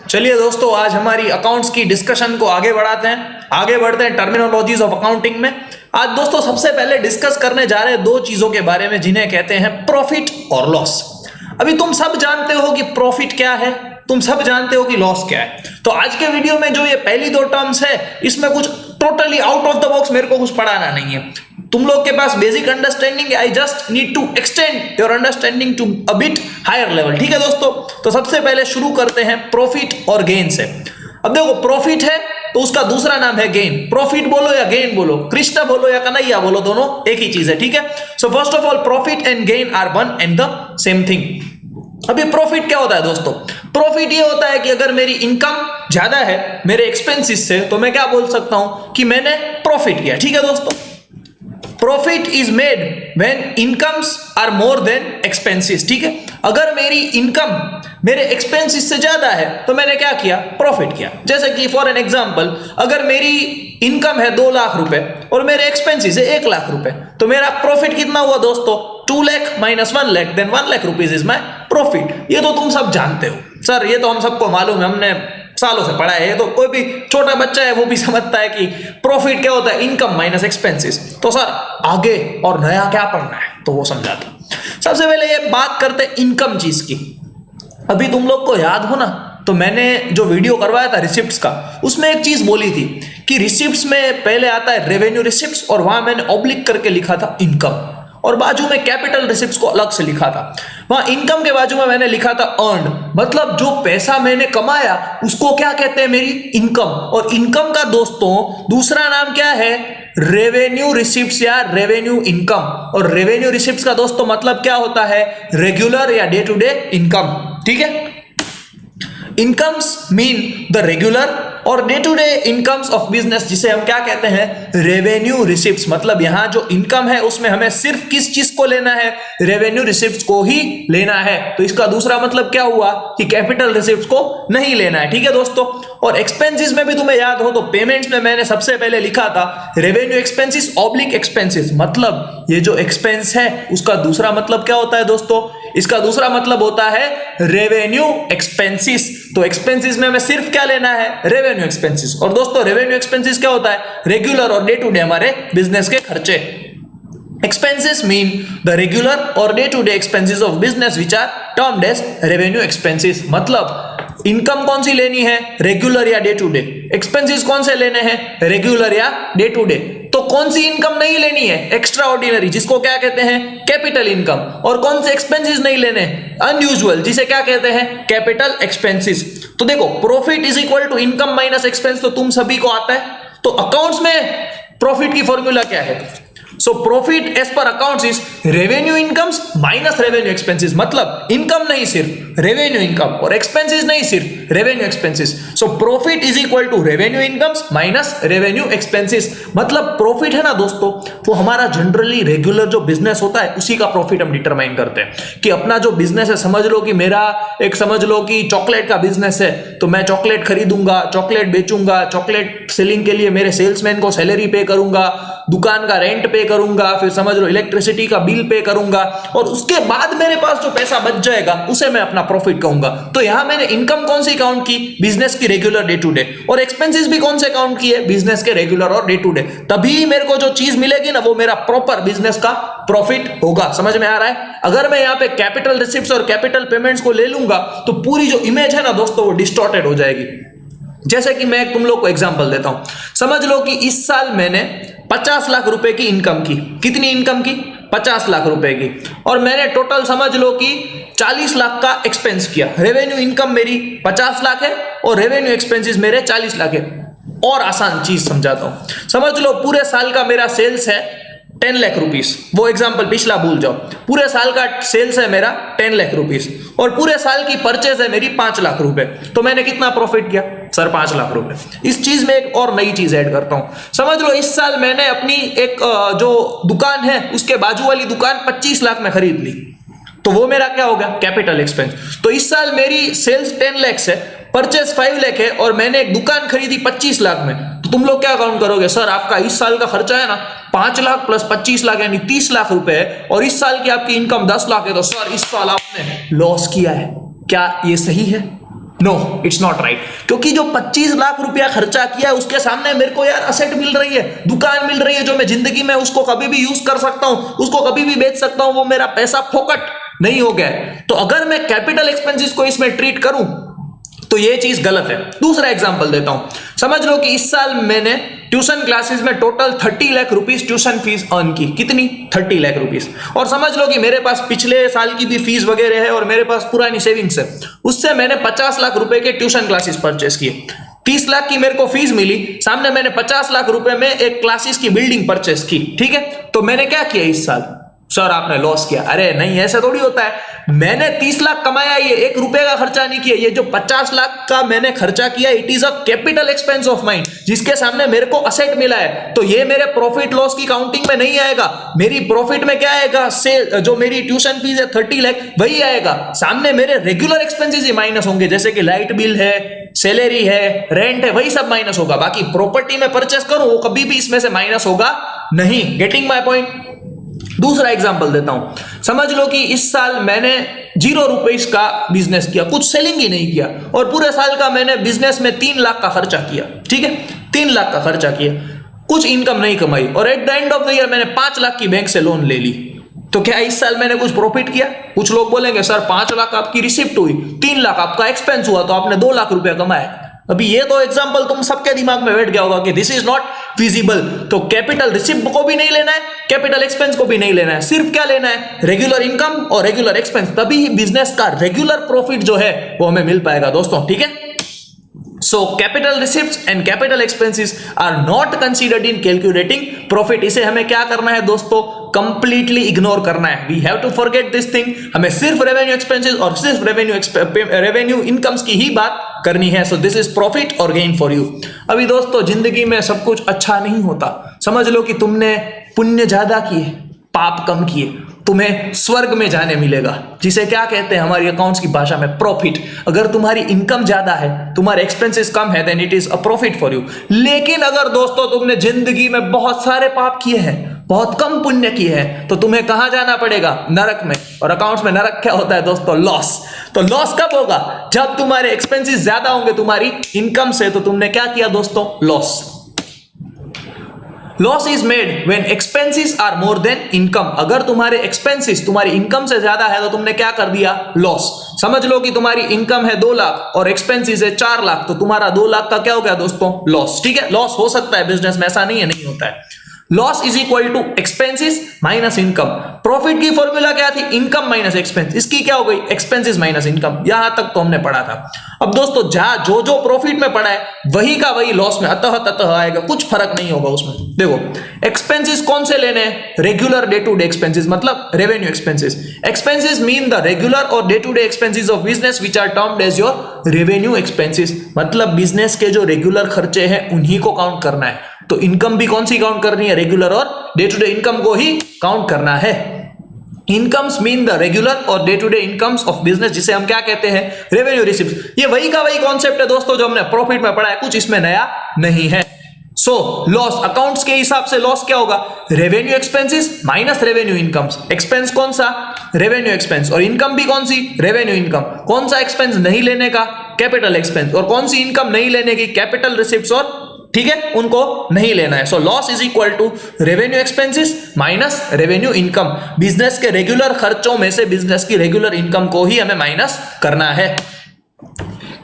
चलिए दोस्तों, आज हमारी अकाउंट्स की डिस्कशन को आगे बढ़ाते हैं। आगे बढ़ते हैं टर्मिनोलॉजीज ऑफ अकाउंटिंग में। आज दोस्तों सबसे पहले डिस्कस करने जा रहे हैं दो चीजों के बारे में जिन्हें कहते हैं प्रॉफिट और लॉस। अभी तुम सब जानते हो कि प्रॉफिट क्या है, तुम सब जानते हो कि लॉस क्या है। तो आज के वीडियो में जो ये पहली दो टर्म्स है, इसमें कुछ totally out of the box मेरे को कुछ पढ़ाना नहीं है। तुम लोग के पास बेसिक अंडरस्टैंडिंग है, I just need to extend your understanding to a bit higher level. ठीक है दोस्तों, तो सबसे पहले शुरू करते हैं प्रॉफिट और गेन से। अब देखो, प्रॉफिट है तो उसका दूसरा नाम है गेन। प्रॉफिट बोलो या गेन बोलो, कृष्ण बोलो या कन्हैया बोलो, दोनों एक ही चीज है। ठीक है, so first of all profit and gain are one and the same thing. अभी प्रॉफिट क्या होता है दोस्तों? प्रॉफिट ये होता है कि अगर मेरी इनकम ज्यादा है मेरे एक्सपेंसेस से, तो मैं क्या बोल सकता हूं कि मैंने प्रॉफिट किया। ठीक है दोस्तों, profit is made when incomes are more than expenses. ठीक है, अगर मेरी इनकम मेरे एक्सपेंसेस से ज्यादा है तो मैंने क्या किया? प्रॉफिट किया। जैसे कि फॉर एन एग्जांपल, अगर मेरी इनकम है 2 लाख रुपए और मेरे एक्सपेंसेस है 1 लाख रुपए, तो मेरा प्रॉफिट कितना हुआ दोस्तों? 2 lakh minus 1 lakh, then 1 lakh rupees is my profit. ये तो तुम सब जानते हो सर, ये तो हम सबको मालूम है, हमने सालों से पढ़ा है। ये तो कोई भी छोटा बच्चा है वो भी समझता है कि प्रॉफिट क्या होता है, इनकम माइनस एक्सपेंसेस। तो सर आगे और नया क्या पढ़ना है, तो वो समझाता। सबसे पहले ये बात करते हैं इनकम चीज की। अभी तुम लोग को याद हो ना, तो मैंने जो वीडियो करवाया था रिसिप्ट्स का, उसमें एक चीज बोली थी कि रिसिप्ट्स में पहले आता है रेवेन्यू रिसिप्ट्स, और वहां मैंने ऑब्लिक करके लिखा था इनकम, और बाजू में कैपिटल रिसिप्ट्स को अलग से लिखा था। वहां इनकम के बाजू में मैंने लिखा था अर्न, मतलब जो पैसा मैंने कमाया उसको क्या कहते हैं? मेरी इनकम। और इनकम का दोस्तों दूसरा नाम क्या है? रेवेन्यू रिसिप्ट्स या रेवेन्यू इनकम। और रेवेन्यू रिसिप्ट्स का दोस्तों मतलब क्या होता है? रेगुलर या डे टू डे इनकम। ठीक है, इनकम्स मीन द रेगुलर और day to day incomes of business, जिसे हम क्या कहते हैं? Revenue receipts. मतलब यहां जो इनकम है उसमें हमें सिर्फ किस चीज को लेना है? रेवेन्यू रिसिप्ट्स को ही लेना है। तो इसका दूसरा मतलब क्या हुआ कि कैपिटल रिसिप्ट्स को नहीं लेना है। ठीक है दोस्तों, और एक्सपेंसेस में भी तुम्हें याद हो तो पेमेंट्स में मैंने सबसे पहले लिखा था रेवेन्यू एक्सपेंसेस ऑब्लिक एक्सपेंसेस। मतलब ये जो एक्सपेंस है उसका दूसरा मतलब क्या होता है दोस्तों? इसका दूसरा मतलब होता है रेवेन्यू एक्सपेंसेस। तो एक्सपेंसेस में हमें सिर्फ क्या लेना है? Revenue expenses. और दोस्तों रेवेन्यू एक्सपेंसेस क्या होता है? रेगुलर और डे टू डे हमारे बिजनेस के खर्चे। एक्सपेंसेस मीन द रेगुलर और day to day expenses of business which are termed as revenue expenses. मतलब इनकम कौन सी लेनी है? रेगुलर या डे टू डे। एक्सपेंसेस कौन से लेने हैं? रेगुलर या डे टू डे। तो कौन सी इनकम नहीं लेनी है? एक्स्ट्रा ऑर्डिनरी, जिसको क्या कहते हैं? Capital income. और कौन से एक्सपेंसेस नहीं लेने? अनयूजुअल, जिसे क्या कहते हैं? Capital expenses. तो देखो, profit is equal to income minus expense, तो तुम सभी को आता है। तो अकाउंट्स में प्रॉफिट की फॉर्मूला क्या है? So profit as per accounts is revenue incomes minus revenue expenses. मतलब इनकम नहीं सिर्फ रेवेन्यू इनकम, और एक्सपेंसेस नहीं सिर्फ revenue expenses. So profit is equal to revenue incomes minus revenue expenses. मतलब प्रॉफिट है ना दोस्तों, वो हमारा जनरली रेगुलर जो बिजनेस होता है उसी का प्रॉफिट हम डिटरमाइन करते हैं। कि अपना जो बिजनेस है, समझ लो कि मेरा एक, समझ लो कि चॉकलेट का बिजनेस है, तो मैं चॉकलेट खरीदूंगा, चॉकलेट बेचूंगा, चॉकलेट सेलिंग के लिए मेरे सेल्समैन को सैलरी पे करूंगा, दुकान का रेंट पे करूंगा, फिर समझ लो इलेक्ट्रिसिटी का बिल पे करूंगा, और उसके बाद मेरे पास जो पैसा बच जाएगा उसे मैं अपना प्रॉफिट कहूंगा। तो यहां मैंने इनकम कौन सी काउंट की? बिजनेस की रेगुलर डे टू डे। और एक्सपेंसेस भी कौन से काउंट किए? बिजनेस के रेगुलर और डे टू डे। तभी मेरे को जो चीज मिलेगी ना, वो मेरा प्रॉपर बिजनेस का प्रॉफिट होगा। समझ में आ रहा है? अगर मैं यहां पे कैपिटल रिसिप्ट्स और कैपिटल पेमेंट्स को ले लूंगा तो पूरी जो इमेज है ना दोस्तों, वो डिस्टॉर्टेड हो जाएगी। जैसे कि मैं तुम लोग को एग्जांपल देता हूं। समझ लो कि इस साल मैंने 50 लाख रुपए की इनकम की। कितनी इनकम की? 50 लाख रुपए की। और मैंने टोटल समझ लो कि 40 लाख का एक्सपेंस किया। रेवेन्यू इनकम मेरी 50 लाख है और रेवेन्यू एक्सपेंसेस मेरे 40 लाख है। और आसान चीज समझाता हूं, समझ लो पूरे साल का मेरा सेल्स है 10 लाख रुपीस। वो एग्जाम्पल पिछला भूल जाओ। पूरे साल का सेल्स है मेरा 10 लाख रुपीस, और पूरे साल की परचेज है मेरी 5 लाख रुपए। तो मैंने कितना प्रॉफिट किया? सर 5 लाख रुपए। इस चीज में एक और नई चीज ऐड करता हूं। समझ लो इस साल मैंने अपनी एक जो दुकान है उसके बाजू वाली दुकान 25 लाख में खरीद ली, तो वो मेरा क्या हो गया? Capital expense. तो इस साल मेरी सेल्स 10 लाख है, परचेस 5 लाख है, और मैंने एक दुकान खरीदी 25 लाख में। तो तुम लोग क्या काउंट करोगे? सर आपका इस साल का खर्चा है ना 5 लाख प्लस 25 लाख यानी 30 लाख रुपए है, और इस साल की आपकी इनकम 10 लाख है, तो सर इस साल आपने लॉस किया है। क्या ये सही है? नो, इट्स नॉट राइट, क्योंकि जो 25 लाख रुपया खर्चा किया है उसके सामने मेरे को यार असेट मिल रही है, दुकान मिल रही है, जो मैं जिंदगी में उसको कभी भी यूज कर सकता हूं, उसको कभी भी बेच सकता हूं, वो मेरा पैसा फोकट नहीं हो गया है। तो अगर मैं कैपिटल एक्सपेंसेस को इसमें ट्रीट करूं तो ये चीज गलत है। दूसरा एग्जांपल देता हूं, समझ लो कि इस साल मैंने ट्यूशन क्लासेस में total 30 lakh rupees tuition fees earn की। कितनी? 30 लाख रुपीस। और समझ लो कि मेरे पास पिछले साल की भी फीस वगैरह है और मेरे पास पुरानी सेविंग्स है, उससे मैंने 50 लाख रुपए के ट्यूशन क्लासेस परचेस किए। 30 लाख की मेरे को फीस मिली, सामने मैंने 50 लाख रुपए में एक क्लासेस की बिल्डिंग परचेस की। ठीक है, तो मैंने क्या किया इस साल? सर आपने लॉस किया। अरे नहीं, ऐसा थोड़ी होता है। मैंने 30 लाख कमाया, ये 1 रुपए का खर्चा नहीं किया। ये जो 50 लाख का मैंने खर्चा किया, it is a capital expense of mind, जिसके सामने मेरे को असेट मिला है। तो ये मेरे प्रॉफिट लॉस की काउंटिंग में नहीं आएगा। मेरी प्रॉफिट में क्या आएगा? से जो मेरी ट्यूशन फीस है 30 लाख, वही आएगा। सामने मेरे रेगुलर एक्सपेंसेस ही माइनस होंगे, जैसे कि लाइट बिल है, सैलरी है, रेंट है, वही सब माइनस होगा। बाकी प्रॉपर्टी में परचेस करूं वो कभी भी इसमें से माइनस होगा नहीं। Getting my point? दूसरा एग्जांपल देता हूं, समझ लो कि इस साल मैंने 0 रुपए का बिजनेस किया, कुछ सेलिंग ही नहीं किया, और पूरे साल का मैंने बिजनेस में 3 लाख का खर्चा किया। ठीक है, 3 लाख का खर्चा किया, कुछ इनकम नहीं कमाई, और eight the end of the year मैंने 5 लाख की बैंक से लोन ले ली। तो क्या इस साल मैंने कुछ प्रॉफिट किया? कुछ लोग बोलेंगे सर 5 लाख आपकी रिसिप्ट हुई, 3 लाख आपका एक्सपेंस हुआ, तो आपने 2 लाख रुपया कमाया। अभी ये तो एग्जांपल तुम सबके दिमाग में बैठ गया होगा कि दिस इज नॉट फिजिबल। तो कैपिटल रिसिप्ट को भी नहीं लेना है, कैपिटल एक्सपेंस को भी नहीं लेना है, सिर्फ क्या लेना है? रेगुलर इनकम और रेगुलर एक्सपेंस। तभी ही बिजनेस का रेगुलर प्रॉफिट जो है वो हमें मिल पाएगा दोस्तों। ठीक है, So capital receipts and capital expenses are not considered in calculating profit. इसे हमें क्या करना है दोस्तों? कंप्लीटली इग्नोर करना है। We have to forget this thing. हमें सिर्फ रेवेन्यू एक्सपेंसेस और सिर्फ रेवेन्यू इनकम्स की ही बात करनी है। So this is profit or gain for you. अभी दोस्तों जिंदगी में सब कुछ अच्छा नहीं होता। समझ लो कि तुमने पुण्य ज्यादा किए, पाप कम किए, तुम्हें स्वर्ग में जाने मिलेगा, जिसे क्या कहते हैं हमारी अकाउंट्स की भाषा में? प्रॉफिट। अगर तुम्हारी इनकम ज्यादा है, तुम्हारे एक्सपेंसेस कम है, then it is a profit for you. लेकिन अगर दोस्तों तुमने जिंदगी में बहुत सारे पाप किए हैं, बहुत कम पुण्य किए हैं, तो तुम्हें कहां जाना पड़ेगा? नरक में। और अकाउंट्स में नरक क्या होता है दोस्तों? लॉस। तो लॉस कब होगा? जब तुम्हारे एक्सपेंसेस ज्यादा होंगे तुम्हारी इनकम से। तो तुमने क्या किया दोस्तों? Loss. Loss is made when expenses are more than income. अगर तुम्हारे एक्सपेंसेस तुम्हारी इनकम से ज्यादा है तो तुमने क्या कर दिया? लॉस। समझ लो कि तुम्हारी इनकम है 2 लाख और एक्सपेंसेस है 4 लाख, तो तुम्हारा 2 लाख का क्या हो गया दोस्तों? लॉस। ठीक है, लॉस हो सकता है बिजनेस में, ऐसा नहीं है नहीं होता है। Loss is equal to expenses minus income. Profit की फॉर्मूला क्या थी? Income minus expense. इसकी क्या हो गई? Expenses minus income. यहां तक तो हमने पढ़ा था। अब दोस्तों जहां जो जो प्रॉफिट में पड़ा है वही का वही लॉस में अतः आएगा, कुछ फर्क नहीं होगा उसमें। देखो एक्सपेंसेस कौन से लेने हैं? Regular day to day expenses, मतलब revenue expenses. Expenses mean the regular और day to day expenses of business which are termed as your revenue expenses. मतलब बिजनेस के जो रेगुलर खर्चे हैं उन्हीं को काउंट करना है। तो इनकम भी कौन सी काउंट करनी है? रेगुलर और डे टू डे इनकम को ही काउंट करना है। इनकम्स मीन द रेगुलर और day to day incomes of business, जिसे हम क्या कहते हैं? Revenue receipt. ये वही का वही कॉन्सेप्ट है दोस्तों जो हमने प्रॉफिट में पढ़ा है, कुछ इसमें नया नहीं है। सो लॉस, अकाउंट्स के हिसाब से लॉस क्या होगा? Revenue expenses minus revenue incomes. Expense कौन सा? Revenue expense. और इनकम भी कौन सी? Revenue income. कौन सा एक्सपेंस नहीं लेने का? Capital expense. और कौन सी इनकम नहीं लेने की? कैपिटल रिसिप्ट्स, और ठीक है उनको नहीं लेना है। So loss is equal to revenue expenses minus revenue income. Business के रेगुलर खर्चों में से बिजनेस की रेगुलर इनकम को ही हमें माइनस करना है।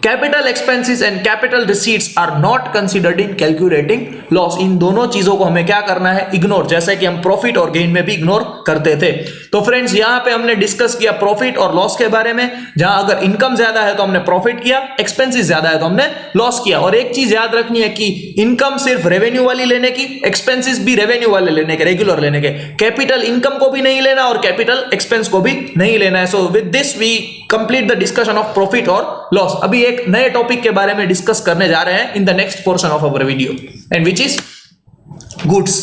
Capital expenses and capital receipts are not considered in calculating loss. इन दोनों चीजों को हमें क्या करना है? इग्नोर, जैसे कि हम प्रॉफिट और गेन में भी इग्नोर करते थे। तो फ्रेंड्स यहां पे हमने डिस्कस किया प्रॉफिट और लॉस के बारे में। जहां अगर इनकम ज्यादा है तो हमने प्रॉफिट किया, एक्सपेंसेस ज्यादा है तो हमने लॉस किया। और एक चीज याद रखनी है कि इनकम सिर्फ रेवेन्यू वाली लेने की, एक्सपेंसेस भी रेवेन्यू वाले लेने के, रेगुलर लेने के। कैपिटल इनकम को भी नहीं लेना और कैपिटल एक्सपेंस को भी नहीं लेना है। So with this we complete the discussion of profit और लॉस। अभी एक नए टॉपिक के बारे में डिस्कस करने जा रहे हैं in the next portion of our video, and which is goods.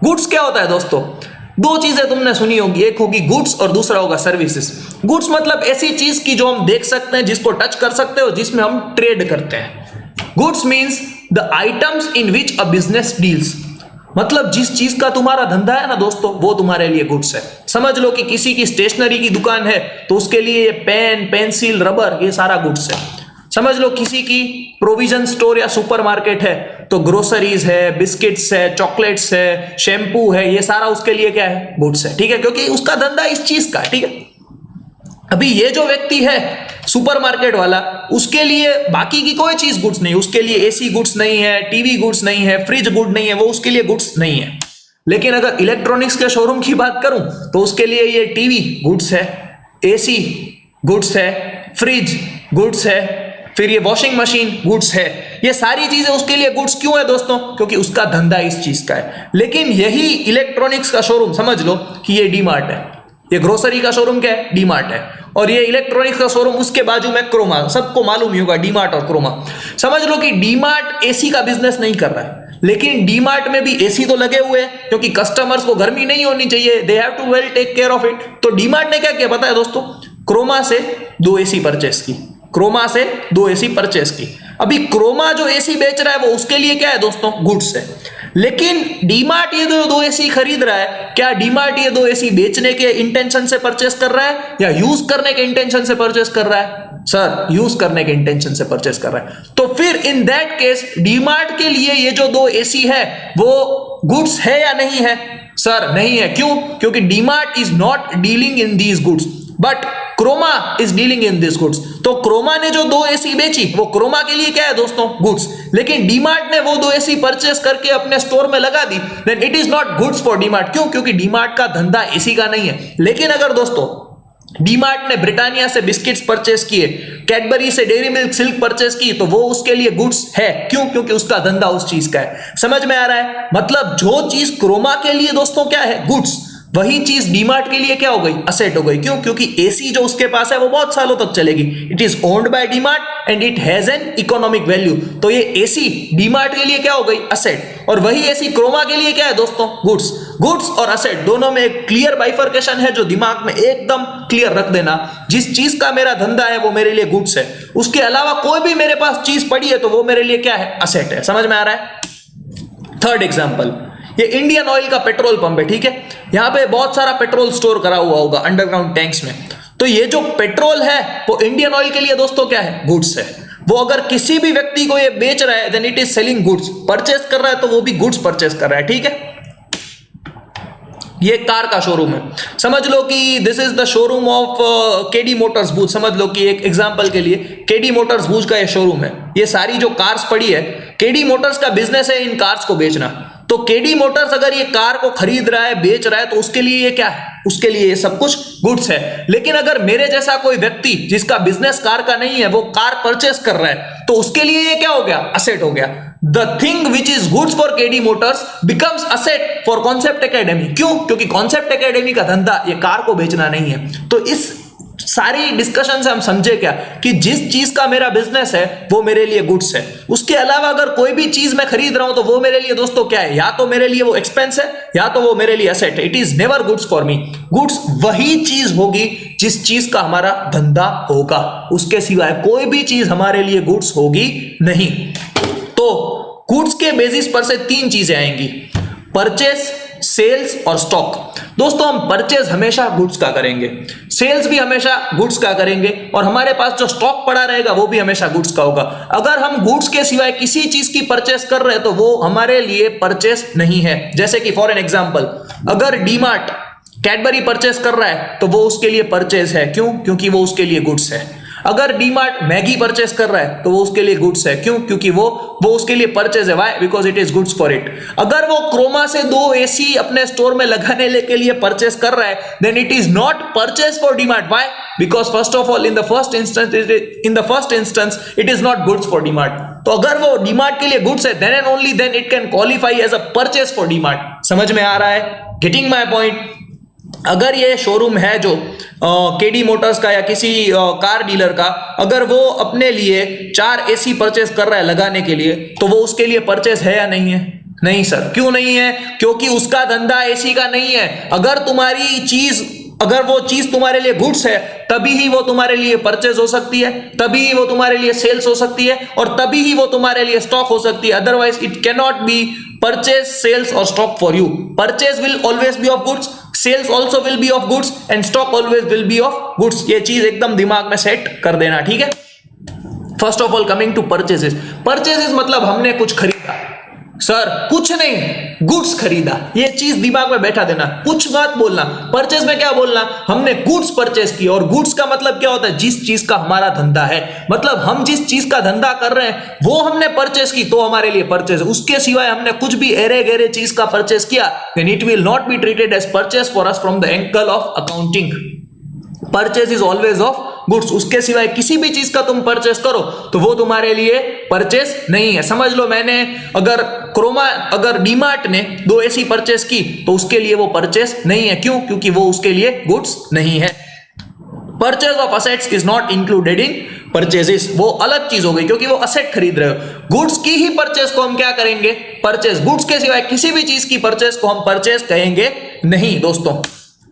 Goods क्या होता है दोस्तों? 2 चीजें तुमने सुनी होगी, एक होगी गुड्स और दूसरा होगा सर्विसेज। गुड्स मतलब ऐसी चीज की जो हम देख सकते हैं, जिसको टच कर सकते हो, जिसमें हम ट्रेड करते हैं। Goods means the items in which a business deals. मतलब जिस चीज का तुम्हारा धंधा है ना दोस्तों, वो तुम्हारे लिए गुड्स है। समझ लो कि किसी की स्टेशनरी की दुकान है तो उसके लिए पेन, पेंसिल, रबर, ये सारा गुड्स है। समझ लो किसी की प्रोविजन स्टोर या सुपरमार्केट है तो ग्रोसरीज है, बिस्किट्स है, चॉकलेट्स है, शैम्पू है, ये सारा उसके लिए क्या है, गुड्स है, ठीक है, क्योंकि उसका धंधा इस चीज का है, ठीक है। अभी ये जो व्यक्ति है सुपरमार्केट वाला, उसके लिए बाकी की कोई चीज गुड्स नहीं, उसके लिए एसी गुड्स नहीं है, टीवी गुड्स नहीं है, फ्रिज गुड नहीं है, वो उसके लिए गुड्स नहीं है। लेकिन अगर इलेक्ट्रॉनिक्स के शोरूम की बात करूं तो उसके लिए ये टीवी गुड्स है, एसी गुड्स है, फ्रिज गुड्स है, फिर ये वॉशिंग मशीन गुड्स है। ये सारी चीजें उसके लिए गुड्स क्यों है दोस्तों? क्योंकि उसका धंधा इस चीज का है। लेकिन यही इलेक्ट्रॉनिक्स का शोरूम समझ लो कि ये डीमार्ट है, ये ग्रोसरी का शोरूम क्या है, डीमार्ट है, और ये इलेक्ट्रॉनिक्स का शोरूम उसके बाजू में क्रोमा, सबको मालूम ही होगा डीमार्ट और क्रोमा। समझ लो कि डीमार्ट एसी का बिजनेस नहीं कर रहा है, लेकिन डीमार्ट में भी एसी तो लगे हुए हैं क्योंकि कस्टमर्स को गर्मी नहीं होनी चाहिए, they have to well take care of it. तो डीमार्ट ने क्या किया पता है दोस्तों? क्रोमा से 2 एसी परचेस की, क्रोमा से 2 एसी परचेस की। अभी क्रोमा जो एसी बेच रहा है वो उसके लिए क्या है दोस्तों, गुड्स है। लेकिन डीमार्ट ये 2 एसी खरीद रहा है, क्या डीमार्ट ये 2 एसी बेचने के इंटेंशन से परचेस कर रहा है या यूज करने के इंटेंशन से परचेस कर रहा है? सर, यूज करने के इंटेंशन से परचेस कर रहा है। तो फिर इन दैट केस डीमार्ट के लिए ये जो 2 एसी है वो गुड्स है या नहीं है? सर नहीं है। क्यों? क्योंकि DMart is not dealing in these goods but Croma is dealing in this goods. तो क्रोमा ने जो 2 एसी बेची वो क्रोमा के लिए क्या है दोस्तों, गुड्स। लेकिन डीमार्ट ने वो 2 एसी परचेस करके अपने स्टोर में लगा दी, then it is not goods for DMart. क्यों? क्योंकि डीमार्ट का धंधा एसी का नहीं है। लेकिन अगर दोस्तों डीमार्ट ने ब्रिटानिया से बिस्किट्स परचेस किए, कैडबरी से डेयरी मिल्क सिल्क परचेस की, तो वो उसके लिए गुड्स है। क्यों? क्योंकि उसका धंधा उस चीज का है। समझ में आ रहा है? मतलब जो चीज क्रोमा के लिए दोस्तों क्या है, गुड्स, वही चीज डीमार्ट के लिए क्या हो गई, असेट हो गई। क्यों? क्योंकि एसी जो उसके पास है वो बहुत सालों तक चलेगी। It is owned by DMart and it has an economic value. तो ये एसी डीमार्ट के लिए क्या हो गई, असेट, और वही एसी क्रोमा के लिए क्या है दोस्तों, गुड्स। गुड्स और असेट दोनों में एक क्लियर बाइफर्केशन है जो दिमाग में एकदम क्लियर रख देना। जिस चीज का मेरा धंधा है वो मेरे लिए गुड्स है, उसके अलावा कोई भी मेरे पास चीज पड़ी है तो वो मेरे लिए क्या है, असेट है। समझ में आ रहा है? थर्ड एग्जांपल, ये इंडियन ऑयल का पेट्रोल पंप है, ठीक है। यहां पे बहुत सारा पेट्रोल स्टोर करा हुआ होगा अंडरग्राउंड टैंक्स में। तो ये जो पेट्रोल है वो इंडियन ऑयल के लिए दोस्तों क्या है, गुड्स है। वो अगर किसी भी व्यक्ति को ये बेच रहा है then it is selling goods. Purchase कर रहा है तो वो भी गुड्स परचेस कर रहा है, ठीक है। ये कार का शोरूम है, समझ लो कि this is the showroom of KD Motors Bhuj. समझ लो कि एक एग्जांपल के लिए केडी मोटर्स भुज का ये शोरूम है। ये सारी जो कार्स पड़ी है, केडी मोटर्स का बिजनेस है इन कार्स को बेचना। तो केडी मोटर्स अगर ये कार को खरीद रहा है, बेच रहा है, तो उसके लिए ये क्या है, उसके लिए ये सब कुछ गुड्स है। लेकिन अगर मेरे जैसा कोई व्यक्ति जिसका बिजनेस कार का नहीं है वो कार परचेस कर रहा है तो उसके लिए ये क्या हो गया, असेट हो गया। The thing which is goods for KD Motors becomes asset for Concept Academy। क्यों? क्योंकि Concept Academy का धंधा ये कार को बेचना नहीं है। तो इस सारी डिस्कशन से हम समझे क्या कि जिस चीज का मेरा बिजनेस है वो मेरे लिए गुड्स है। उसके अलावा अगर कोई भी चीज मैं खरीद रहा हूं तो वो मेरे लिए दोस्तों क्या है, या तो मेरे लिए वो एक्सपेंस है या तो वो मेरे लिए असेट है। It is never goods for me. Goods वही चीज होगी जिस चीज का हमारा धंधा होगा, उसके सिवाय कोई भी चीज हमारे लिए गुड्स होगी नहीं। तो गुड्स के बेसिस पर से 3 चीजें आएंगी, परचेस, सेल्स और स्टॉक। दोस्तों हम परचेज हमेशा गुड्स का करेंगे, सेल्स भी हमेशा गुड्स का करेंगे, और हमारे पास जो स्टॉक पड़ा रहेगा वो भी हमेशा गुड्स का होगा। अगर हम गुड्स के सिवाय किसी चीज की परचेस कर रहे हैं तो वो हमारे लिए परचेस नहीं है। जैसे कि फॉर एन एग्जांपल, अगर डीमार्ट कैडबरी परचेस कर रहा है तो वो उसके लिए परचेस है। क्यों? क्योंकि वो उसके लिए गुड्स है। अगर डीमार्ट मैगी परचेस कर रहा है तो वो उसके लिए गुड्स है। क्यों? क्योंकि वो उसके लिए परचेज है। Why? Because it is goods for it. अगर वो क्रोमा से 2 एसी अपने स्टोर में लगाने के लिए परचेस कर रहा है then it is not purchase for DMart. Why? Because first of all in the first instance it is not goods for DMart. तो अगर वो डीमार्ट के लिए गुड्स है then and only then it can qualify as a purchase for DMart. समझ में आ रहा है? Getting my point? अगर ये शोरूम है जो केडी मोटर्स का या किसी कार डीलर का, अगर वो अपने लिए 4 एसी परचेस कर रहा है लगाने के लिए तो वो उसके लिए परचेस है या नहीं है? नहीं सर। क्यों नहीं है? क्योंकि उसका धंधा एसी का नहीं है। अगर वो चीज तुम्हारे लिए गुड्स है तभी ही वो तुम्हारे लिए परचेज हो सकती है, तभी ही वो तुम्हारे लिए सेल्स हो सकती है, और तभी ही वो तुम्हारे लिए स्टॉक हो सकती है। Otherwise it can not be purchase, sales और stock for you. Purchase will always be of goods, sales also will be of goods and stock always will be of goods. ये चीज एकदम दिमाग में सेट कर देना, ठीक है। First of all coming to purchases, purchases मतलब हमने कुछ खरीदा, सर कुछ नहीं, गुड्स खरीदा, ये चीज दिमाग में बैठा देना, कुछ मत बोलना। परचेज में क्या बोलना, हमने गुड्स परचेज की, और गुड्स का मतलब क्या होता है, जिस चीज का हमारा धंधा है, मतलब हम जिस चीज का धंधा कर रहे हैं वो हमने परचेज की तो हमारे लिए परचेज। उसके सिवाय हमने कुछ भी एरे गेरे चीज का परचेज किया, then it will not be treated as purchase for us from the angle of accounting. Purchase is always of goods, उसके सिवाय किसी भी चीज का तुम परचेस करो तो वो तुम्हारे लिए परचेस नहीं है। समझ लो मैंने अगर डीमार्ट ने 2 एसी परचेस की तो उसके लिए वो परचेस नहीं है, क्यों? क्योंकि वो उसके लिए गुड्स नहीं है। Purchase of assets is not included in purchases, वो अलग चीज हो गई क्योंकि वो असेट खरीद रहे हो। गुड्स की ही परचेस को हम क्या करेंगे, परचेस। गुड्स के सिवाय किसी भी चीज की परचेस को हम परचेस कहेंगे नहीं दोस्तों।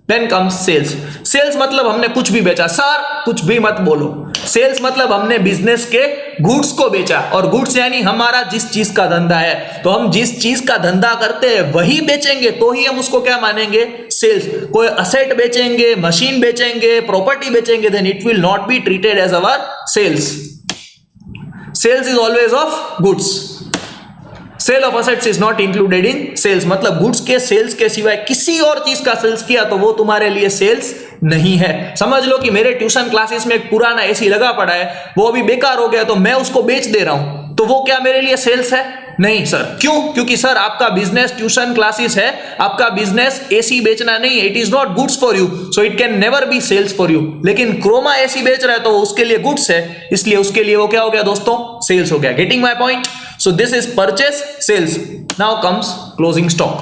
देन कम्स सेल्स, सेल्स मतलब हमने कुछ भी बेचा, सर कुछ भी मत बोलो, सेल्स मतलब हमने बिजनेस के गुड्स को बेचा, और गुड्स यानी हमारा जिस चीज का धंधा है, तो हम जिस चीज का धंधा करते हैं वही बेचेंगे तो ही हम उसको क्या मानेंगे, सेल्स। कोई असेट बेचेंगे, मशीन बेचेंगे, प्रॉपर्टी बेचेंगे, then it will not be treated as our sales. Sales is always of goods. Sale of assets is not included in sales, मतलब गुड्स के सेल्स के सिवाय किसी और चीज का सेल्स किया तो वो तुम्हारे लिए सेल्स नहीं है। समझ लो कि मेरे ट्यूशन क्लासेस में एक पुराना एसी लगा पड़ा है, वो अभी बेकार हो गया तो मैं उसको बेच दे रहा हूं, तो वो क्या मेरे लिए सेल्स है? नहीं सर। क्यों? क्योंकि सर आपका बिजनेस ट्यूशन क्लासेस है, आपका बिजनेस एसी बेचना नहीं है, it is not goods for you, so it can never be sales for you. लेकिन क्रोमा एसी बेच रहा है तो उसके लिए गुड्स है, इसलिए उसके लिए वो क्या हो गया दोस्तों, सेल्स हो गया। Getting my point? So this is purchase, sales. Now comes closing stock.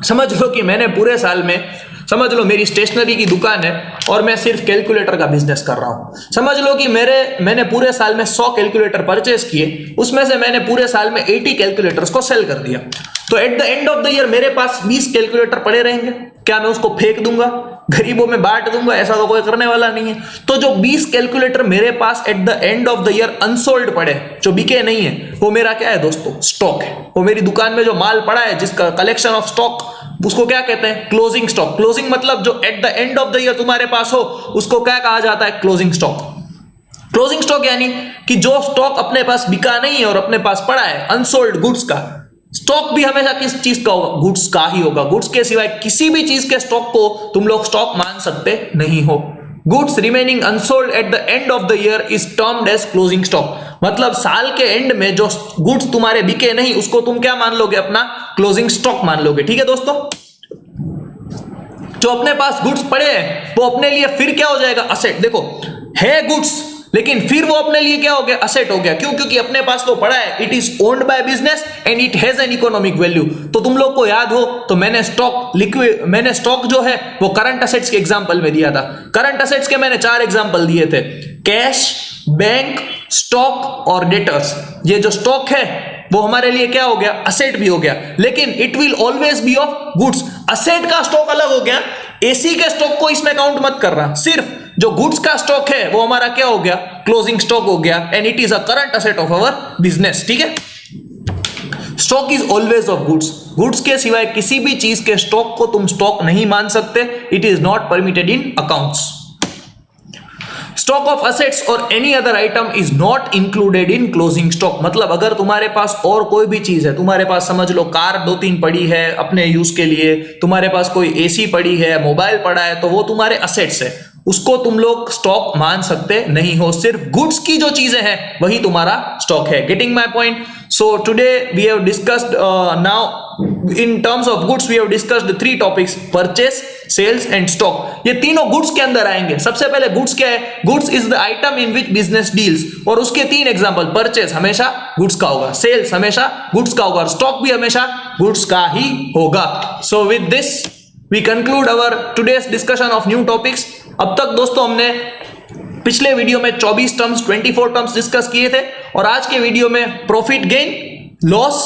समझ लो कि मैंने पूरे साल में, समझ लो मेरी स्टेशनरी की दुकान है और मैं सिर्फ कैलकुलेटर का बिजनेस कर रहा हूं। समझ लो कि मैंने पूरे साल में 100 कैलकुलेटर परचेस किए, उसमें से मैंने पूरे साल में 80 कैलकुलेटर्स को सेल कर दिया। तो eight the end of the year मेरे पास 20 कैलकुलेटर पड़े रहेंगे। क्या मैं उसको फेंक दूंगा, गरीबों में बांट दूंगा? ऐसा तो कोई करने वाला नहीं है। तो जो 20 कैलकुलेटर मेरे पास at the end of the year unsold पड़े, जो बिके नहीं है, वो मेरा क्या है दोस्तों, स्टॉक है। वो मेरी दुकान में जो माल पड़ा है, जिसका कलेक्शन ऑफ स्टॉक, उसको क्या कहते हैं, क्लोजिंग स्टॉक। क्लोजिंग मतलब जो eight the end of the year तुम्हारे पास हो, उसको क्या कहा जाता है, क्लोजिंग स्टॉक। क्लोजिंग स्टॉक यानी कि जो स्टॉक अपने पास बिका नहीं है और अपने पास पड़ा है, अनसोल्ड गुड्स का स्टॉक भी हमेशा किस चीज का होगा, गुड्स का ही होगा। गुड्स के सिवाय किसी भी चीज के स्टॉक को तुम लोग स्टॉक मान सकते नहीं हो। Goods remaining unsold at the end of the year is termed as closing stock, मतलब साल के एंड में जो गुड्स तुम्हारे बिके नहीं, उसको तुम क्या मान लोगे, अपना क्लोजिंग स्टॉक मान लोगे। ठीक है दोस्तों, जो अपने पास गुड्स पड़े हैं वो अपने लिए फिर क्या हो जाएगा, असेट। देखो है गुड्स, लेकिन फिर वो अपने लिए क्या हो गया, असेट हो गया। क्यों? क्योंकि अपने पास वो पड़ा है, it is owned by business and it has an economic value. तो तुम लोग को याद हो तो मैंने स्टॉक जो है वो करंट असेट्स के एग्जांपल में दिया था। करंट असेट्स के मैंने 4 एग्जांपल दिए थे, कैश, बैंक, स्टॉक और डेटर्स। ये जो स्टॉक है वो हमारे लिए क्या हो गया, असेट भी हो गया, लेकिन it will always be of goods. Asset का स्टॉक अलग हो गया, एसी के स्टॉक को इसमें काउंट मत कर रहा, सिर्फ जो गुड्स का स्टॉक है वो हमारा क्या हो गया, क्लोजिंग स्टॉक हो गया, and it is a current asset of our business. ठीक है, stock is always of goods. Goods के सिवाय किसी भी चीज के स्टॉक को तुम स्टॉक नहीं मान सकते, it is not permitted in accounts. Stock of assets और any other item is not included in closing stock, मतलब अगर तुम्हारे पास और कोई भी चीज है, तुम्हारे पास समझ लो कार 2-3 पड़ी है अपने यूज के लिए, तुम्हारे पास कोई एसी पड़ी है, मोबाइल पड़ा है, तो वो तुम्हारे असेट्स है, उसको तुम लोग स्टॉक मान सकते नहीं हो। सिर्फ गुड्स की जो चीजें हैं वही तुम्हारा स्टॉक है। Getting my point? So today we have discussed now in terms of goods we have discussed 3 topics, purchase, sales and stock. ये तीनों गुड्स के अंदर आएंगे। सबसे पहले गुड्स क्या है, goods is the item in which business deals, और उसके 3 एग्जांपल, परचेस हमेशा गुड्स का होगा, सेल्स हमेशा गुड्स का होगा, और स्टॉक भी हमेशा गुड्स का ही होगा। So with this we conclude our today's discussion of new topics. अब तक दोस्तों हमने पिछले वीडियो में 24 टर्म्स 24 टर्म्स डिस्कस किए थे, और आज के वीडियो में प्रॉफिट गेन, लॉस,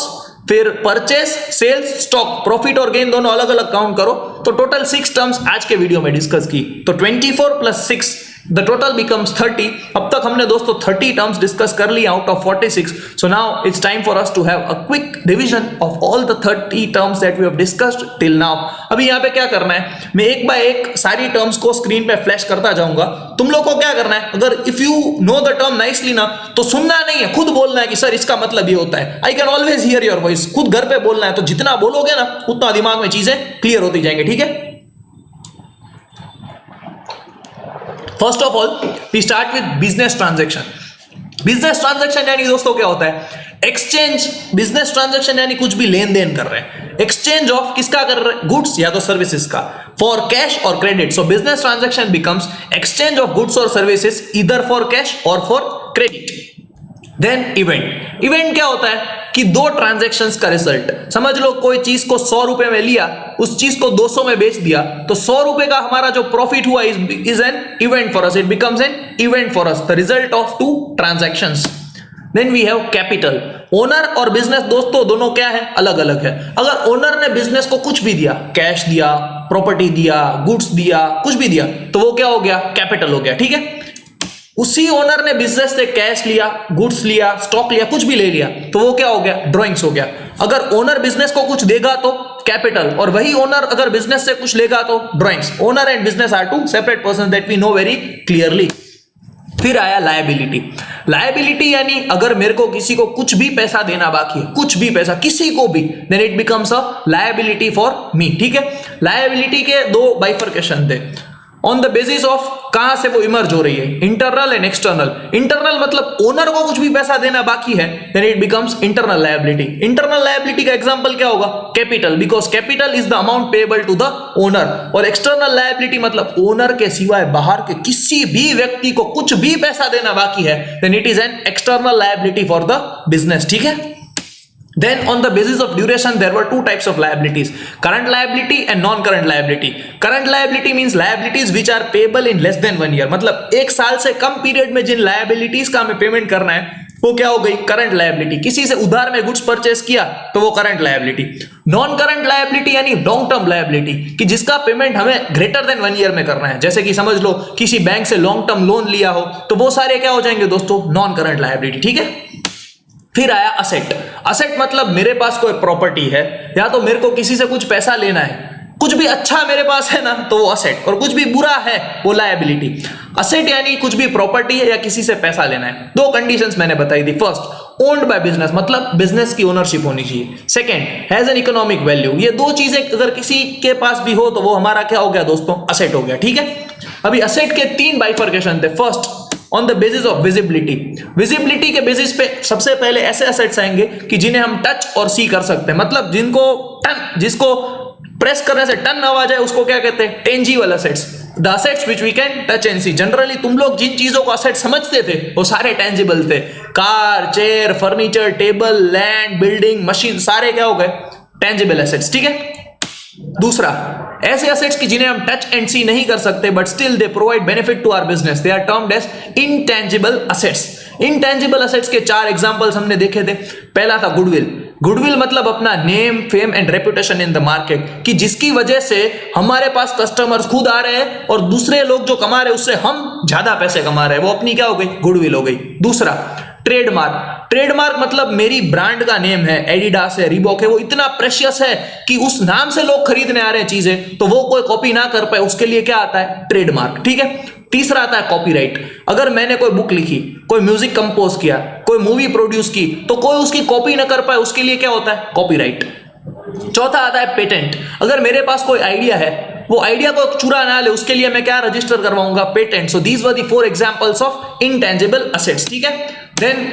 फिर परचेस, सेल्स, स्टॉक, प्रॉफिट और गेन दोनों अलग अलग काउंट करो तो टोटल 6 टर्म्स आज के वीडियो में डिस्कस की। तो 24 + 6 द टोटल बिकम्स 30। अब तक हमने दोस्तों 30 टर्म्स डिस्कस कर लिया out of 46। So now it's time for us to have a quick revision of all the 30 terms that we have discussed till now. अभी यहाँ पे क्या करना है, मैं एक बाय एक सारी टर्म्स को स्क्रीन पे फ्लैश करता जाऊंगा। तुम लोग को क्या करना है, अगर if you know the term nicely ना, तो सुनना नहीं है, खुद बोलना है कि सर इसका मतलब ये होता है। I can always here your voice, खुद घर पे बोलना है। तो जितना बोलोगे ना उतना दिमाग में चीजें क्लियर होती जाएंगी, ठीक है। First of all we start with business transaction. Business transaction यानी दोस्तों क्या होता है, एक्सचेंज। बिजनेस ट्रांजैक्शन यानी कुछ भी लेन देन कर रहे हैं, एक्सचेंज ऑफ किसका कर रहे हैं, गुड्स या तो सर्विसेज का, फॉर कैश और credit. So business transaction becomes exchange of goods और सर्विसेज ईदर फॉर कैश और for credit. Then event. Event क्या होता है कि दो ट्रांजैक्शंस का रिजल्ट। समझ लो कोई चीज को 100 रुपए में लिया, उस चीज को 200 में बेच दिया, तो 100 रुपए का हमारा जो प्रॉफिट हुआ is an event for us, it becomes an event for us, the result of two transactions. Then we have capital. Owner और बिजनेस दोस्तों दोनों क्या है, अलग अलग है। अगर ओनर ने बिजनेस को कुछ भी दिया, कैश दिया, प्रॉपर्टी दिया, गुड्स दिया, कुछ भी दिया, तो वो क्या हो गया, कैपिटल हो गया, ठीक है। उसी ओनर ने बिजनेस से कैश लिया, गुड्स लिया, स्टॉक लिया, कुछ भी ले लिया, तो वो क्या हो गया, ड्रॉइंग्स हो गया। अगर ओनर बिजनेस को कुछ देगा तो कैपिटल, और वही ओनर अगर बिजनेस से कुछ लेगा तो drawings. Owner and business are two separate person that we know very clearly. फिर आया लायबिलिटी। लायबिलिटी यानी अगर मेरे को किसी को कुछ भी पैसा देना बाकी है, कुछ भी पैसा किसी को भी, then it becomes a liability for me, ठीक है। लायबिलिटी के दो बाइफर्केशन थे ऑन द बेसिस ऑफ कहां से वो इमर्ज हो रही है, इंटरनल एंड एक्सटर्नल। इंटरनल मतलब ओनर को कुछ भी पैसा देना बाकी है, then it becomes internal liability. Internal liability का एग्जांपल क्या होगा, capital, because capital is the amount payable to the owner. और एक्सटर्नल लायबिलिटी मतलब ओनर के सिवाय बाहर के किसी भी व्यक्ति को कुछ भी पैसा देना बाकी है, then it is an external liability for the business, ठीक है। Then on the basis of duration there were two types of liabilities, current liability and non-current liability. Current liability means liabilities which are payable in less than 1 year, मतलब एक साल से कम period में जिन liabilities का हमें payment करना है वो क्या हो गई, करंट लायबिलिटी। किसी से उधार में गुड्स परचेस किया तो वो current liability. Non current liability यानी लॉन्ग टर्म लायबिलिटी, कि जिसका पेमेंट हमें ग्रेटर देन 1 ईयर में करना है। जैसे कि समझ लो किसी बैंक से लॉन्ग टर्म लोन लिया हो, तो वो सारे क्या हो जाएंगे दोस्तों, नॉन करंट लायबिलिटी, ठीक है। फिर आया असेट। असेट मतलब मेरे पास कोई प्रॉपर्टी है, या तो मेरे को किसी से कुछ पैसा लेना है, कुछ भी अच्छा मेरे पास है ना तो वो असेट, और कुछ भी बुरा है वो लायबिलिटी। असेट यानी कुछ भी प्रॉपर्टी है या किसी से पैसा लेना है। दो कंडीशंस मैंने बताई थी। फर्स्ट, ओन्ड बाय बिजनेस, मतलब बिजनेस की ओनरशिप होनी चाहिए। Second, has an economic value. ये दो चीजें अगर किसी के पास भी हो तो वो हमारा क्या हो गया दोस्तों, असेट हो गया, ठीक है। अभी असेट के 3 बाइफर्केशन थे। First, on the basis of visibility. Visibility के बेसिस पे सबसे पहले ऐसे असेट्स आएंगे कि जिन्हें हम टच और सी कर सकते हैं, मतलब जिसको प्रेस करने से टन आवाज आए उसको क्या कहते हैं, tangible assets. The assets which we can touch and see. Generally तुम लोग जिन चीजों को असेट समझते थे वो सारे टेंजिबल थे। Car, chair, furniture, table, land, building, machine, सारे क्या हो गए, टेंजिबल असेट्स, ठीक है। दूसरा, ऐसे असेट्स की जिन्हें हम टच एंड सी नहीं कर सकते but still they provide benefit to our business, they are termed as intangible assets. Intangible assets के 4 एग्जांपल्स हमने देखे थे। पहला था गुडविल। गुडविल मतलब अपना name, fame and reputation in the market, कि जिसकी वजह से हमारे पास कस्टमर्स खुद आ रहे हैं और दूसरे लोग जो कमा रहे हैं उससे हम ज्यादा पैसे कमा रहे हैं, वो अपनी क्या हो गई, गुडविल हो गई। दूसरा, ट्रेडमार्क। ट्रेडमार्क मतलब मेरी ब्रांड का नेम है, एडिडास है, रिबॉक है, वो इतना प्रेशियस है कि उस नाम से लोग खरीदने आ रहे हैं चीजें, तो वो कोई कॉपी ना कर पाए, उसके लिए क्या आता है, ट्रेडमार्क, ठीक है। तीसरा आता है कॉपीराइट। अगर मैंने कोई बुक लिखी, कोई म्यूजिक कंपोज किया, कोई मूवी प्रोड्यूस की, तो कोई उसकी कॉपी ना कर पाए, उसके लिए क्या होता है, कॉपीराइट। चौथा आता है पेटेंट। अगर मेरे पास कोई आइडिया है, वो आइडिया को चुरा ना ले, उसके लिए मैं क्या रजिस्टर करवाऊंगा, patent. So these were the 4 examples of intangible assets, ठीक है। Then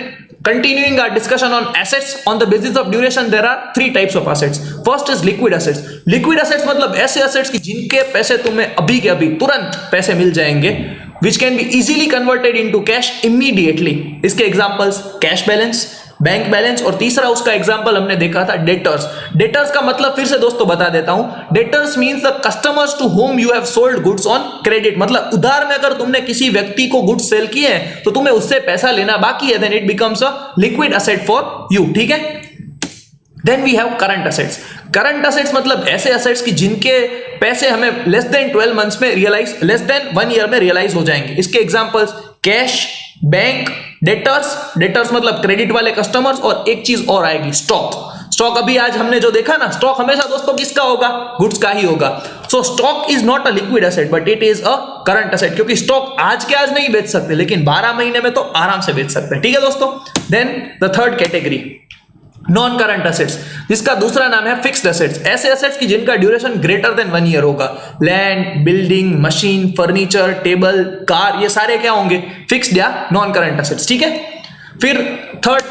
continuing our discussion on assets on the basis of duration, there are 3 types of assets. First is liquid assets. Liquid assets मतलब ऐसे assets की जिनके पैसे तुम्हें अभी के अभी तुरंत पैसे मिल जाएंगे, which can be easily converted into cash immediately. इसके examples cash balance, bank balance, और तीसरा उसका एग्जांपल हमने देखा था डेटर्स। डेटर्स का मतलब फिर से दोस्तों बता देता हूं, debtors means the customers to whom you have sold goods on credit. मतलब उधार में अगर तुमने किसी व्यक्ति को गुड्स सेल किए हैं तो तुम्हें उससे पैसा लेना बाकी है, then it becomes a liquid asset for you, ठीक है। Then we have current assets. Current assets मतलब ऐसे असेट्स की जिनके पैसे हमें लेस देन 12 मंथ्स में रियलाइज, लेस देन 1 ईयर में रियलाइज हो जाएंगे। इसके एग्जांपल्स कैश, बैंक, डेटर्स मतलब क्रेडिट वाले कस्टमर्स, और एक चीज और आएगी स्टॉक। स्टॉक अभी आज हमने जो देखा ना, स्टॉक हमेशा दोस्तों किसका होगा? गुड्स का ही होगा। सो stock is not a liquid asset but it is a current asset, क्योंकि स्टॉक आज के आज नहीं बेच सकते लेकिन 12 महीने में तो आराम से बेच सकते हैं। ठीक है दोस्तों। Then the third category non current assets, जिसका दूसरा नाम है फिक्स्ड एसेट्स। ऐसे एसेट्स की जिनका ड्यूरेशन ग्रेटर देन 1 ईयर होगा। Land, building, machine, furniture, table, car, ये सारे क्या होंगे? फिक्स्ड या नॉन करंट एसेट्स। ठीक है। फिर third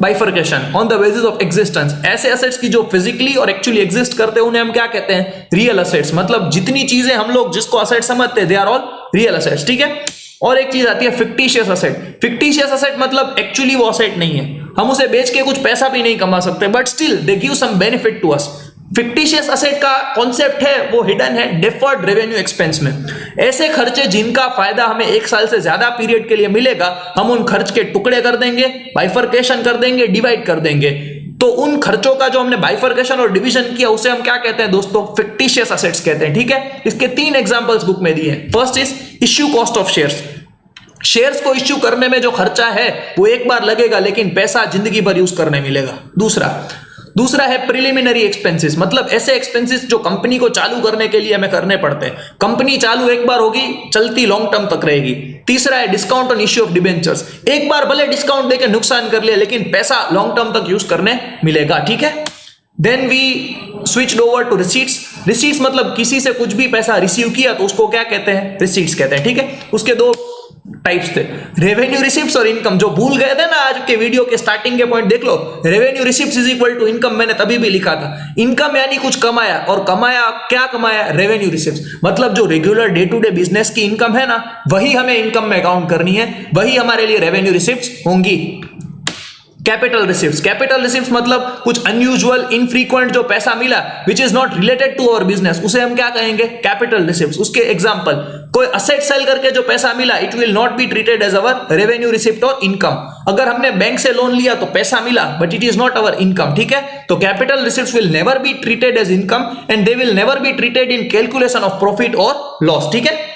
bifurcation on the basis of existence. ऐसे एसेट्स की जो फिजिकली और एक्चुअली एग्जिस्ट करते हैं उन्हें हम क्या कहते हैं? Real assets. मतलब जितनी चीजें हम लोग जिसको एसेट समझते हैं they are all real assets. ठीक है। और एक चीज आती है फिक्टिशियस एसेट। फिक्टिशियस एसेट मतलब एक्चुअली वो एसेट नहीं है, हम उसे बेच के कुछ पैसा भी नहीं कमा सकते, but still they give some benefit to us. Fictitious asset का कॉन्सेप्ट है वो हिडन है डिफर्ड रेवेन्यू एक्सपेंस में। ऐसे खर्चे जिनका फायदा हमें 1 साल से ज्यादा पीरियड के लिए मिलेगा, हम उन खर्च के टुकड़े कर देंगे, बाइफर्केशन कर देंगे, डिवाइड कर देंगे। तो उन खर्चों का जो हमने बाइफर्केशन और डिवीजन किया उसे हम क्या कहते हैं दोस्तों? फिक्टिशियस एसेट्स कहते हैं। ठीक है। इसके 3 एग्जांपल्स बुक में दिए हैं। First is issue cost of shares. Shares को इश्यू करने में जो खर्चा है वो एक बार लगेगा लेकिन पैसा जिंदगी भर यूज करने मिलेगा। दूसरा है प्रिलिमिनरी एक्सपेंसेस, मतलब ऐसे एक्सपेंसेस जो कंपनी को चालू करने के लिए हमें करने पड़ते हैं। कंपनी चालू एक बार होगी, चलती लॉन्ग टर्म तक रहेगी। तीसरा है discount on issue of debentures. एक बार भले डिस्काउंट देकर नुकसान कर लिया लेकिन पैसा लॉन्ग टर्म तक यूज करने मिलेगा। ठीक है। Then we switched over to receipts. Receipts मतलब किसी से कुछ भी पैसा रिसीव किया तो उसको क्या कहते हैं? रिसीट्स कहते हैं। ठीक है। उसके 2 टाइप्स थे, रेवेन्यू रिसिप्ट्स और इनकम। जो भूल गए थे ना आज के वीडियो के स्टार्टिंग के पॉइंट देख लो, revenue receipts is equal to income, मैंने तभी भी लिखा था। इनकम यानी कुछ कमाया, और क्या कमाया? Revenue receipts. मतलब जो regular day to day business की इनकम है ना, वही हमें इनकम में काउंट करनी है, वही हमारे लिए रेवेन्यू रिसिप्ट्स होंगी। कैपिटल रिसिप्ट्स मतलब कुछ अनयूजुअल, इनफ्रीक्वेंट जो पैसा मिला which is not related to our business, उसे हम क्या कहेंगे? Capital receipts. उसके एग्जांपल, कोई असेट सेल करके जो पैसा मिला it will not be treated as our revenue receipt और इनकम। अगर हमने बैंक से लोन लिया तो पैसा मिला but it is not our income. ठीक है। तो capital receipts will never be treated as income and they will never be treated in calculation of profit और लॉस। ठीक है।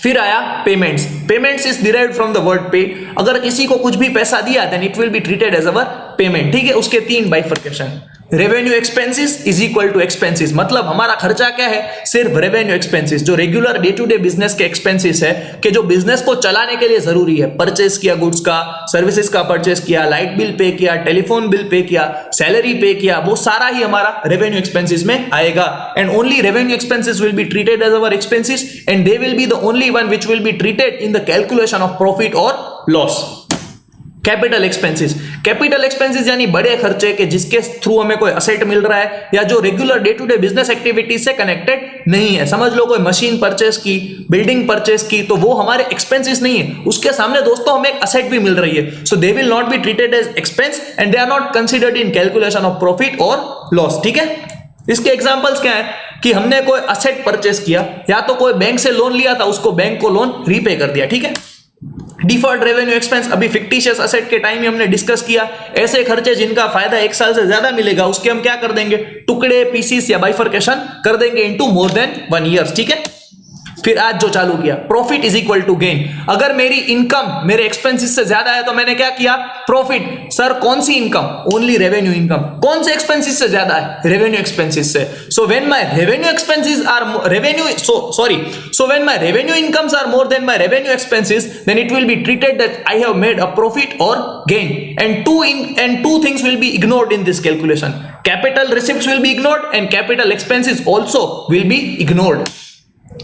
फिर आया payments. Payments is derived from the word pay. अगर किसी को कुछ भी पैसा दिया then it will be treated as our payment. ठीक है। उसके 3 bifurcation. Revenue expenses is equal to expenses, मतलब हमारा खर्चा क्या है? सिर्फ रेवेन्यू एक्सपेंसेस, जो regular day to day business के एक्सपेंसेस है कि जो बिजनेस को चलाने के लिए जरूरी है। परचेस किया गुड्स का, सर्विसेज का परचेस किया, लाइट बिल पे किया, टेलीफोन बिल पे किया, सैलरी पे किया, वो सारा ही हमारा रेवेन्यू एक्सपेंसेस में आएगा। And only revenue expenses will be treated as our expenses and they will be the only one which will be treated in the calculation of profit और loss. Capital expenses यानी बड़े खर्चे के जिसके through हमें कोई असेट मिल रहा है या जो regular day to day business activities से कनेक्टेड नहीं है। समझ लो कोई मशीन परचेस की, बिल्डिंग परचेस की, तो वो हमारे एक्सपेंसेस नहीं है, उसके सामने दोस्तों हमें एक असेट भी मिल रही है। So they will not be treated as expense and they are not considered in calculation of profit और लॉस। ठीक है। इसके एग्जांपल्स क्या है कि हमने कोई असेट परचेस किया या तो कोई बैंक से लोन लिया था, उसको बैंक को लोन रीपे कर दिया। ठीक है। डिफर्ड रेवेन्यू एक्सपेंस अभी फिक्टिशियस असेट के टाइम में हमने डिस्कस किया। ऐसे खर्चे जिनका फायदा 1 साल से ज्यादा मिलेगा उसके हम क्या कर देंगे? टुकड़े, पीसीस या बाइफर्केशन कर देंगे इनटू मोर देन 1 ईयर। ठीक है। फिर आज जो चालू किया, profit is equal to gain. अगर मेरी इनकम मेरे एक्सपेंसेस से ज्यादा है तो मैंने क्या किया? प्रॉफिट। सर कौन सी इनकम? Only revenue income. कौन से एक्सपेंसेस से ज्यादा है? रेवेन्यू एक्सपेंसेस से। So when my revenue expenses are when my revenue incomes are more than my revenue expenses then it will be treated that I have made a profit और gain and two things will be ignored in this calculation. Capital receipts will be ignored and capital expenses also will be ignored.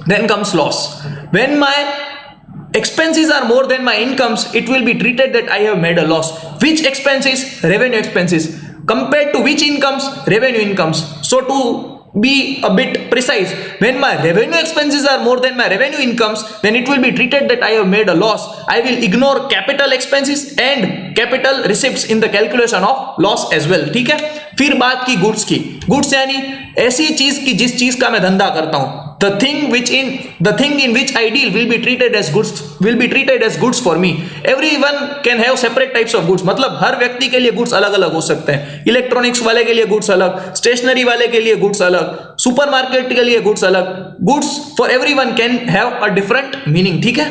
Then comes loss. When my expenses are more than my incomes, it will be treated that I have made a loss. Which expenses? Revenue expenses. Compared to which incomes? Revenue incomes. So to be a bit precise, when my revenue expenses are more than my revenue incomes, then it will be treated that I have made a loss. I will ignore capital expenses and capital receipts in the calculation of loss as well. ठीक है। फिर बात की goods की। Goods यानी ऐसी चीज की जिस चीज का मैं धंधा करता हूं। The thing in which I deal will be treated as goods for me. Everyone can have separate types of goods. मतलब हर व्यक्ति के लिए गुड्स अलग अलग हो सकते हैं. इलेक्ट्रॉनिक्स वाले के लिए गुड्स अलग, स्टेशनरी वाले के लिए गुड्स अलग, सुपरमार्केट के लिए गुड्स अलग. Goods for everyone can have a different meaning. ठीक है,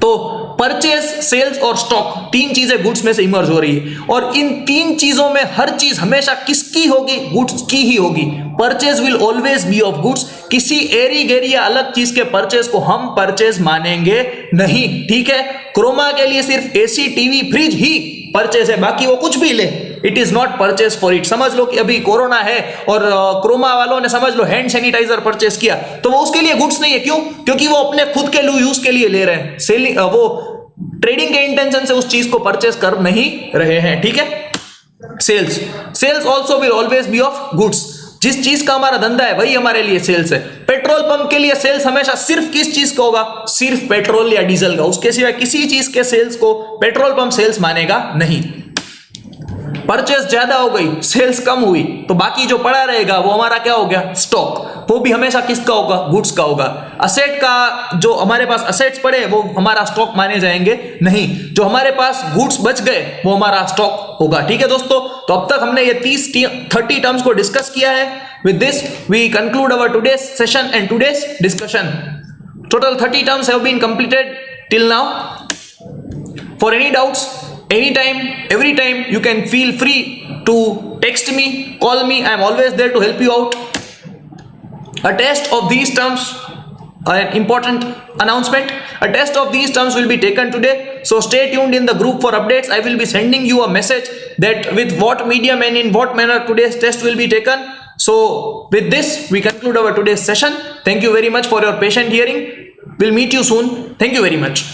तो परचेज, सेल्स और स्टॉक, तीन चीजें गुड्स में से इमर्ज हो रही है. और इन तीन चीजों में हर चीज हमेशा किसकी होगी? गुड्स की ही होगी. Purchase will always be of goods. किसी एरी गेरी या अलग चीज के परचेज को हम परचेज मानेंगे नहीं. ठीक है, क्रोमा के लिए सिर्फ एसी, टीवी, फ्रिज ही परचेज है, बाकी वो कुछ भी ले, it is not purchase for it. समझ लो कि अभी कोरोना है और क्रोमा वालों ने समझ लो हैंड सैनिटाइजर परचेज किया, तो वो उसके लिए गुड्स नहीं है. क्यों? क्योंकि वो अपने खुद के यूज के लिए ले रहे हैं. सेलिंग, वो ट्रेडिंग के इंटेंशन से उस चीज को परचेज कर नहीं रहे हैं. ठीक है, sales also will always be of goods. जिस चीज का हमारा धंधा है वही हमारे लिए सेल्स है. पेट्रोल पंप के लिए सेल्स हमेशा सिर्फ किस चीज का होगा? सिर्फ पेट्रोल या डीजल का. उसके सिवाय किसी चीज के सेल्स को पेट्रोल पंप सेल्स मानेगा नहीं. परचेस ज्यादा हो गई, सेल्स कम हुई, तो बाकी जो पड़ा रहेगा वो हमारा क्या हो गया? स्टॉक. वो भी हमेशा किसका होगा? गुड्स का होगा. असेट का, जो हमारे पास असेट्स पड़े वो हमारा स्टॉक माने जाएंगे नहीं. जो हमारे पास गुड्स बच गए वो हमारा स्टॉक होगा. ठीक है दोस्तों, तो अब तक हमने ये 30 टर्म्स को डिस्कस किया है. With this we conclude our today's session and today's discussion. Total 30 terms have been completed till now. For any doubts, anytime, every time, you can feel free to text me, call me. I am always there to help you out. A test of these terms, an important announcement, a test of these terms will be taken today. So stay tuned in the group for updates. I will be sending you a message that with what medium and in what manner today's test will be taken. So with this, we conclude our today's session. Thank you very much for your patient hearing. We'll meet you soon. Thank you very much.